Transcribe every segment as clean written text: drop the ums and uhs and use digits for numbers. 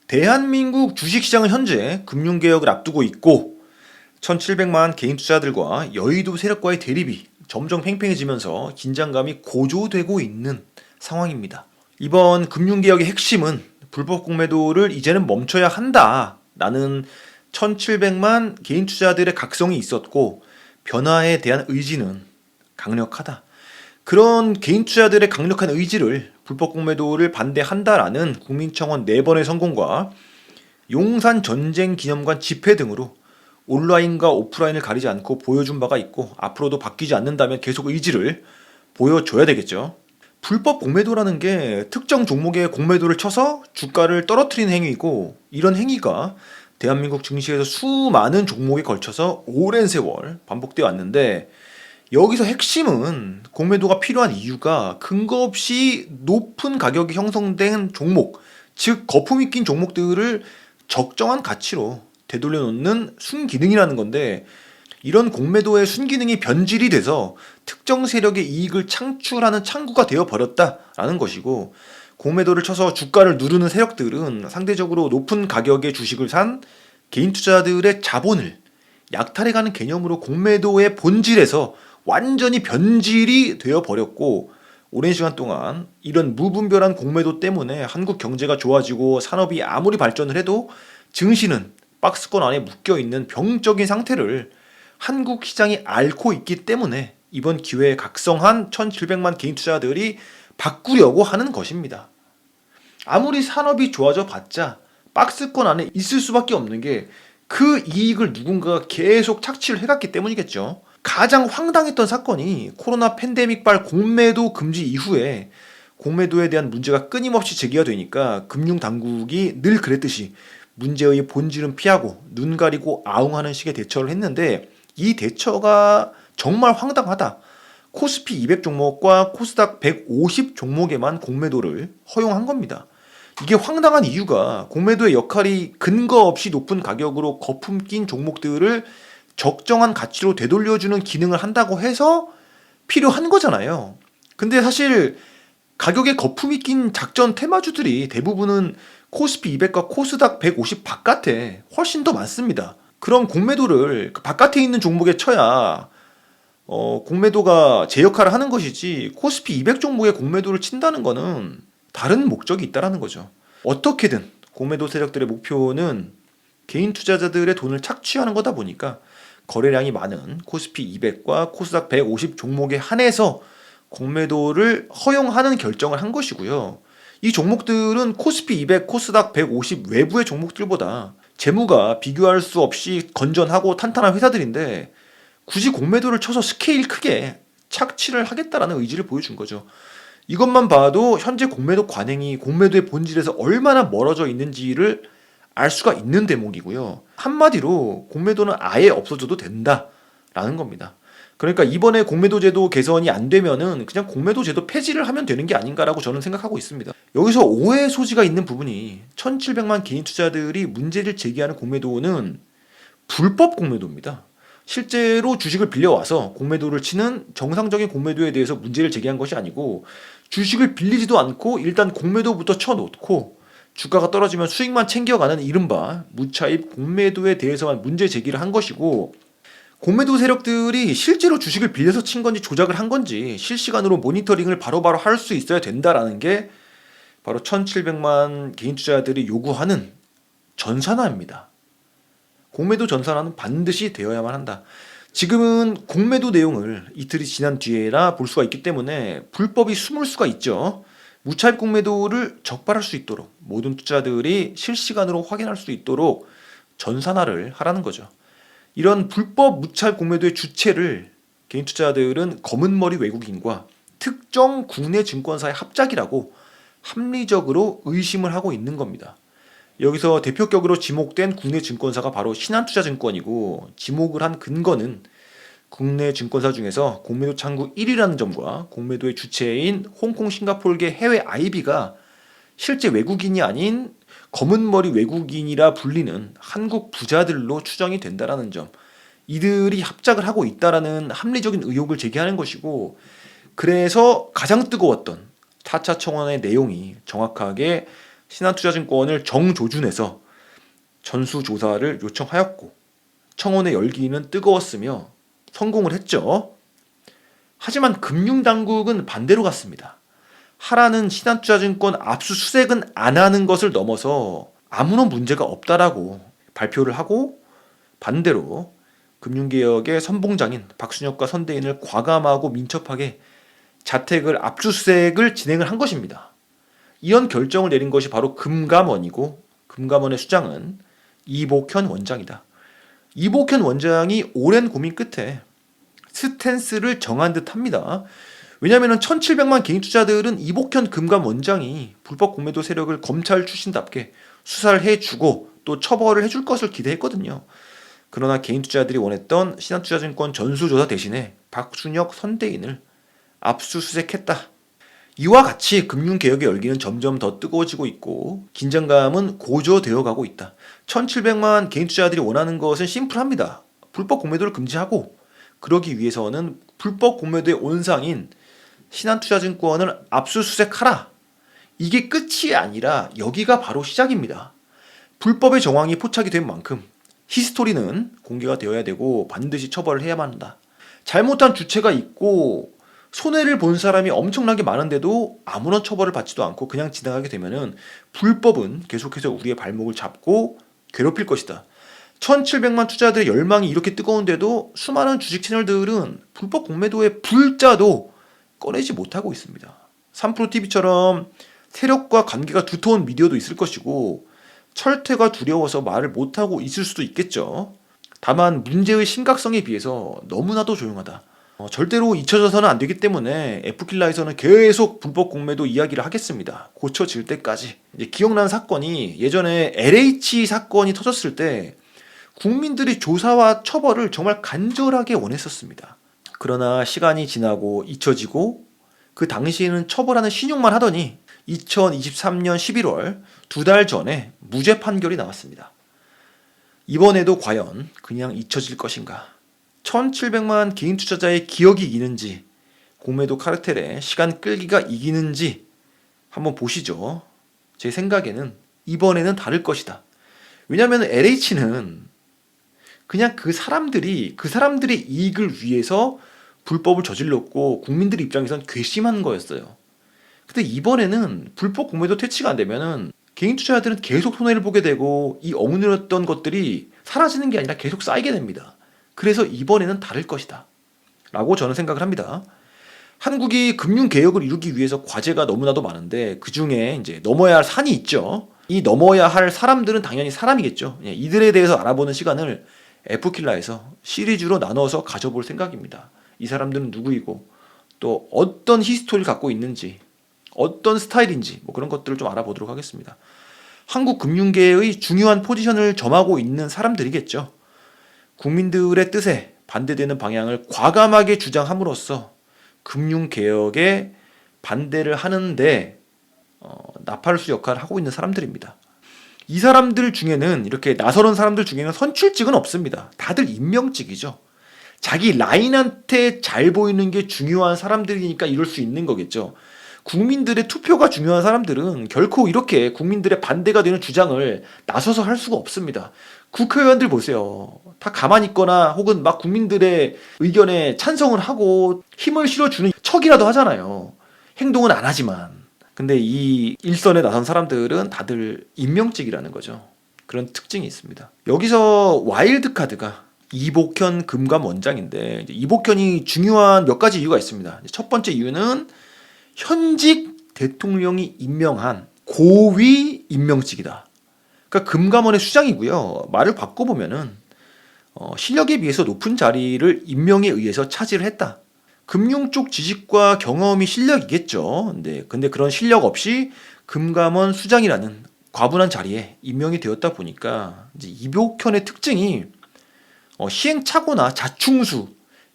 대한민국 주식시장은 현재 금융개혁을 앞두고 있고 1700만 개인 투자들과 여의도 세력과의 대립이 점점 팽팽해지면서 긴장감이 고조되고 있는 상황입니다. 이번 금융개혁의 핵심은 불법 공매도를 이제는 멈춰야 한다라는 1700만 개인 투자들의 각성이 있었고 변화에 대한 의지는 강력하다. 그런 개인 투자들의 강력한 의지를 불법 공매도를 반대한다라는 국민청원 4번의 성공과 용산 전쟁 기념관 집회 등으로 온라인과 오프라인을 가리지 않고 보여준 바가 있고 앞으로도 바뀌지 않는다면 계속 의지를 보여줘야 되겠죠. 불법 공매도라는 게 특정 종목의 공매도를 쳐서 주가를 떨어뜨리는 행위이고 이런 행위가 대한민국 증시에서 수많은 종목에 걸쳐서 오랜 세월 반복되어 왔는데 여기서 핵심은 공매도가 필요한 이유가 근거 없이 높은 가격이 형성된 종목, 즉 거품이 낀 종목들을 적정한 가치로 되돌려 놓는 순기능이라는 건데 이런 공매도의 순기능이 변질이 돼서 특정 세력의 이익을 창출하는 창구가 되어 버렸다라는 것이고 공매도를 쳐서 주가를 누르는 세력들은 상대적으로 높은 가격의 주식을 산 개인 투자들의 자본을 약탈해가는 개념으로 공매도의 본질에서 완전히 변질이 되어 버렸고 오랜 시간 동안 이런 무분별한 공매도 때문에 한국 경제가 좋아지고 산업이 아무리 발전을 해도 증시는 박스권 안에 묶여있는 병적인 상태를 한국 시장이 앓고 있기 때문에 이번 기회에 각성한 1700만 개인 투자들이 바꾸려고 하는 것입니다. 아무리 산업이 좋아져 봤자 박스권 안에 있을 수밖에 없는 게 그 이익을 누군가가 계속 착취를 해갔기 때문이겠죠. 가장 황당했던 사건이 코로나 팬데믹발 공매도 금지 이후에 공매도에 대한 문제가 끊임없이 제기가 되니까 금융당국이 늘 그랬듯이 문제의 본질은 피하고 눈 가리고 아웅하는 식의 대처를 했는데 이 대처가 정말 황당하다. 코스피 200 종목과 코스닥 150 종목에만 공매도를 허용한 겁니다. 이게 황당한 이유가 공매도의 역할이 근거 없이 높은 가격으로 거품 낀 종목들을 적정한 가치로 되돌려주는 기능을 한다고 해서 필요한 거잖아요. 근데 사실 가격에 거품이 낀 작전 테마주들이 대부분은 코스피 200과 코스닥 150 바깥에 훨씬 더 많습니다. 그럼 공매도를 그 바깥에 있는 종목에 쳐야 공매도가 제 역할을 하는 것이지 코스피 200 종목에 공매도를 친다는 거는 다른 목적이 있다라는 거죠. 어떻게든 공매도 세력들의 목표는 개인 투자자들의 돈을 착취하는 거다 보니까 거래량이 많은 코스피 200과 코스닥 150 종목에 한해서 공매도를 허용하는 결정을 한 것이고요. 이 종목들은 코스피 200, 코스닥 150 외부의 종목들보다 재무가 비교할 수 없이 건전하고 탄탄한 회사들인데 굳이 공매도를 쳐서 스케일 크게 착취를 하겠다라는 의지를 보여준 거죠. 이것만 봐도 현재 공매도 관행이 공매도의 본질에서 얼마나 멀어져 있는지를 알 수가 있는 대목이고요. 한마디로 공매도는 아예 없어져도 된다라는 겁니다. 그러니까 이번에 공매도 제도 개선이 안 되면은 그냥 공매도 제도 폐지를 하면 되는 게 아닌가라고 저는 생각하고 있습니다. 여기서 오해 소지가 있는 부분이 1700만 개인 투자들이 문제를 제기하는 공매도는 불법 공매도입니다. 실제로 주식을 빌려와서 공매도를 치는 정상적인 공매도에 대해서 문제를 제기한 것이 아니고 주식을 빌리지도 않고 일단 공매도부터 쳐놓고 주가가 떨어지면 수익만 챙겨가는 이른바 무차입 공매도에 대해서만 문제 제기를 한 것이고 공매도 세력들이 실제로 주식을 빌려서 친 건지 조작을 한 건지 실시간으로 모니터링을 바로바로 할 수 있어야 된다라는 게 바로 1700만 개인 투자자들이 요구하는 전산화입니다. 공매도 전산화는 반드시 되어야만 한다. 지금은 공매도 내용을 이틀이 지난 뒤에나 볼 수가 있기 때문에 불법이 숨을 수가 있죠. 무차입 공매도를 적발할 수 있도록 모든 투자들이 실시간으로 확인할 수 있도록 전산화를 하라는 거죠. 이런 불법 무차입 공매도의 주체를 개인 투자자들은 검은머리 외국인과 특정 국내 증권사의 합작이라고 합리적으로 의심을 하고 있는 겁니다. 여기서 대표격으로 지목된 국내 증권사가 바로 신한투자증권이고 지목을 한 근거는 국내 증권사 중에서 공매도 창구 1위라는 점과 공매도의 주체인 홍콩 싱가포르계 해외 IB가 실제 외국인이 아닌 검은머리 외국인이라 불리는 한국 부자들로 추정이 된다라는 점, 이들이 합작을 하고 있다라는 합리적인 의혹을 제기하는 것이고 그래서 가장 뜨거웠던 4차 청원의 내용이 정확하게 신한투자증권을 정조준해서 전수조사를 요청하였고 청원의 열기는 뜨거웠으며 성공을 했죠. 하지만 금융당국은 반대로 갔습니다. 하라는 신한투자증권 압수수색은 안 하는 것을 넘어서 아무런 문제가 없다라고 발표를 하고 반대로 금융개혁의 선봉장인 박순혁과 선대인을 과감하고 민첩하게 자택을 압수수색을 진행을 한 것입니다. 이런 결정을 내린 것이 바로 금감원이고 금감원의 수장은 이복현 원장이다. 이복현 원장이 오랜 고민 끝에 스탠스를 정한 듯합니다. 왜냐하면 1,700만 개인 투자들은 이복현 금감원장이 불법 공매도 세력을 검찰 출신답게 수사를 해주고 또 처벌을 해줄 것을 기대했거든요. 그러나 개인 투자들이 원했던 신한투자증권 전수조사 대신에 박순혁 선대인을 압수수색했다. 이와 같이 금융개혁의 열기는 점점 더 뜨거워지고 있고 긴장감은 고조되어 가고 있다. 1,700만 개인 투자들이 원하는 것은 심플합니다. 불법 공매도를 금지하고 그러기 위해서는 불법 공매도의 온상인 신한투자증권을 압수수색하라. 이게 끝이 아니라 여기가 바로 시작입니다. 불법의 정황이 포착이 된 만큼 히스토리는 공개가 되어야 되고 반드시 처벌을 해야만 한다. 잘못한 주체가 있고 손해를 본 사람이 엄청나게 많은데도 아무런 처벌을 받지도 않고 그냥 지나가게 되면은 불법은 계속해서 우리의 발목을 잡고 괴롭힐 것이다. 1,700만 투자들의 열망이 이렇게 뜨거운데도 수많은 주식 채널들은 불법 공매도의 불자도 꺼내지 못하고 있습니다. 3프로TV처럼 세력과 관계가 두터운 미디어도 있을 것이고 철퇴가 두려워서 말을 못하고 있을 수도 있겠죠. 다만 문제의 심각성에 비해서 너무나도 조용하다. 절대로 잊혀져서는 안 되기 때문에 F킬라에서는 계속 불법 공매도 이야기를 하겠습니다. 고쳐질 때까지. 이제 기억나는 사건이 예전에 LH 사건이 터졌을 때 국민들이 조사와 처벌을 정말 간절하게 원했었습니다. 그러나 시간이 지나고 잊혀지고 그 당시에는 처벌하는 신용만 하더니 2023년 11월 2달 전에 무죄 판결이 나왔습니다. 이번에도 과연 그냥 잊혀질 것인가? 1,700만 개인 투자자의 기억이 이기는지 공매도 카르텔의 시간 끌기가 이기는지 한번 보시죠. 제 생각에는 이번에는 다를 것이다. 왜냐하면 LH는 그냥 그 사람들의 이익을 위해서 불법을 저질렀고 국민들 입장에선 괘씸한 거였어요. 근데 이번에는 불법 공매도 퇴치가 안 되면은 개인 투자자들은 계속 손해를 보게 되고 이 억누렸던 것들이 사라지는 게 아니라 계속 쌓이게 됩니다. 그래서 이번에는 다를 것이다 라고 저는 생각을 합니다. 한국이 금융개혁을 이루기 위해서 과제가 너무나도 많은데 그 중에 이제 넘어야 할 산이 있죠. 이 넘어야 할 사람들은 당연히 사람이겠죠. 이들에 대해서 알아보는 시간을 F킬라에서 시리즈로 나눠서 가져볼 생각입니다. 이 사람들은 누구이고 또 어떤 히스토리를 갖고 있는지 어떤 스타일인지 뭐 그런 것들을 좀 알아보도록 하겠습니다. 한국 금융계의 중요한 포지션을 점하고 있는 사람들이겠죠. 국민들의 뜻에 반대되는 방향을 과감하게 주장함으로써 금융개혁에 반대를 하는데 나팔수 역할을 하고 있는 사람들입니다. 이 사람들 중에는 이렇게 나서는 사람들 중에는 선출직은 없습니다. 다들 임명직이죠. 자기 라인한테 잘 보이는 게 중요한 사람들이니까 이럴 수 있는 거겠죠. 국민들의 투표가 중요한 사람들은 결코 이렇게 국민들의 반대가 되는 주장을 나서서 할 수가 없습니다. 국회의원들 보세요. 다 가만히 있거나 혹은 막 국민들의 의견에 찬성을 하고 힘을 실어주는 척이라도 하잖아요. 행동은 안 하지만. 근데 이 일선에 나선 사람들은 다들 임명직이라는 거죠. 그런 특징이 있습니다. 여기서 와일드카드가 이복현 금감원장인데 이복현이 중요한 몇 가지 이유가 있습니다. 첫 번째 이유는 현직 대통령이 임명한 고위 임명직이다. 그러니까 금감원의 수장이고요. 말을 바꿔보면은 실력에 비해서 높은 자리를 임명에 의해서 차지를 했다. 금융 쪽 지식과 경험이 실력이겠죠. 근데 그런 실력 없이 금감원 수장이라는 과분한 자리에 임명이 되었다 보니까 이제 이복현의 특징이 시행착오나 자충수,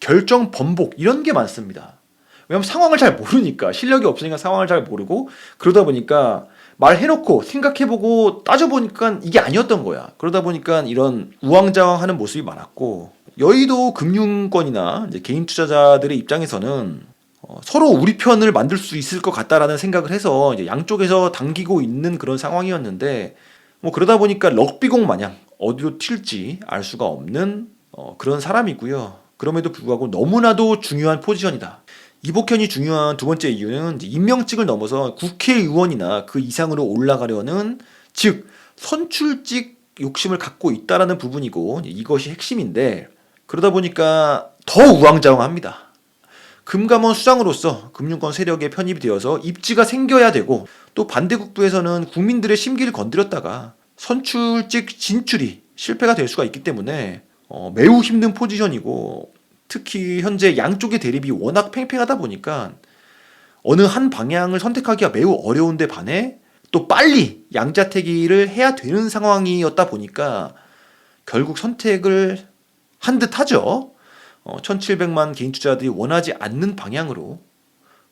결정 번복 이런 게 많습니다. 왜냐면 상황을 잘 모르니까 실력이 없으니까 상황을 잘 모르고 그러다 보니까 말해놓고 생각해보고 따져보니까 이게 아니었던 거야. 그러다 보니까 이런 우왕좌왕하는 모습이 많았고 여의도 금융권이나 이제 개인 투자자들의 입장에서는 서로 우리 편을 만들 수 있을 것 같다라는 생각을 해서 이제 양쪽에서 당기고 있는 그런 상황이었는데 뭐 그러다 보니까 럭비공 마냥 어디로 튈지 알 수가 없는 그런 사람이고요. 그럼에도 불구하고 너무나도 중요한 포지션이다. 이복현이 중요한 두 번째 이유는 이제 임명직을 넘어서 국회의원이나 그 이상으로 올라가려는, 즉 선출직 욕심을 갖고 있다라는 부분이고 이것이 핵심인데, 그러다 보니까 더 우왕좌왕합니다. 금감원 수장으로서 금융권 세력에 편입이 되어서 입지가 생겨야 되고, 또 반대국부에서는 국민들의 심기를 건드렸다가 선출직 진출이 실패가 될 수가 있기 때문에 매우 힘든 포지션이고, 특히 현재 양쪽의 대립이 워낙 팽팽하다 보니까 어느 한 방향을 선택하기가 매우 어려운데 반해 또 빨리 양자택일을 해야 되는 상황이었다 보니까 결국 선택을 한 듯 하죠. 1700만 개인 투자자들이 원하지 않는 방향으로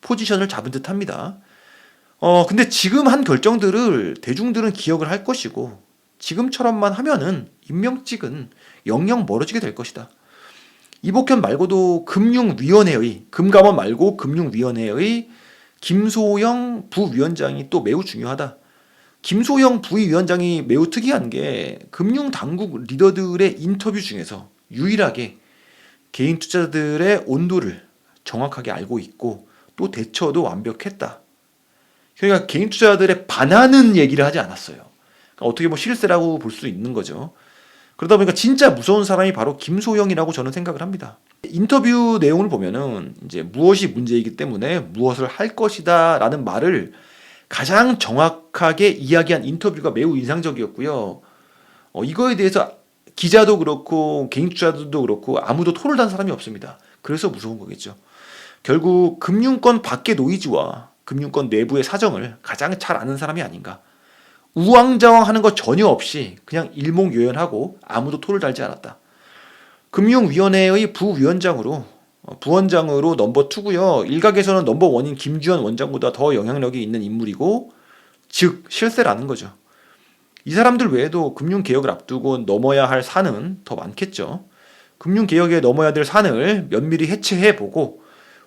포지션을 잡은 듯 합니다. 근데 지금 한 결정들을 대중들은 기억을 할 것이고, 지금처럼만 하면은 임명직은 영영 멀어지게 될 것이다. 이복현 말고도 금융위원회의, 금감원 말고 금융위원회의 김소영 부위원장이 또 매우 중요하다. 김소영 부위원장이 매우 특이한 게 금융당국 리더들의 인터뷰 중에서 유일하게 개인 투자자들의 온도를 정확하게 알고 있고 또 대처도 완벽했다. 그러니까 개인 투자자들의 반하는 얘기를 하지 않았어요. 그러니까 어떻게 뭐 실세라고 볼 수 있는 거죠. 그러다 보니까 진짜 무서운 사람이 바로 김소영이라고 저는 생각을 합니다. 인터뷰 내용을 보면은 이제 무엇이 문제이기 때문에 무엇을 할 것이다라는 말을 가장 정확하게 이야기한 인터뷰가 매우 인상적이었고요. 이거에 대해서 기자도 그렇고 개인 투자자들도 그렇고 아무도 토를 단 사람이 없습니다. 그래서 무서운 거겠죠. 결국 금융권 밖의 노이즈와 금융권 내부의 사정을 가장 잘 아는 사람이 아닌가. 우왕좌왕하는 것 전혀 없이 그냥 일목요연하고 아무도 토를 달지 않았다. 금융위원회의 부위원장으로 부원장으로 넘버 2고요. 일각에서는 넘버 1인 김주현 원장보다 더 영향력이 있는 인물이고, 즉 실세라는 거죠. 이 사람들 외에도 금융개혁을 앞두고 넘어야 할 산은 더 많겠죠. 금융개혁에 넘어야 될 산을 면밀히 해체해보고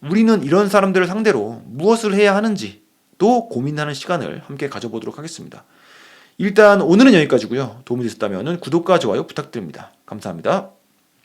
우리는 이런 사람들을 상대로 무엇을 해야 하는지 또 고민하는 시간을 함께 가져보도록 하겠습니다. 일단 오늘은 여기까지고요. 도움이 됐다면 구독과 좋아요 부탁드립니다. 감사합니다.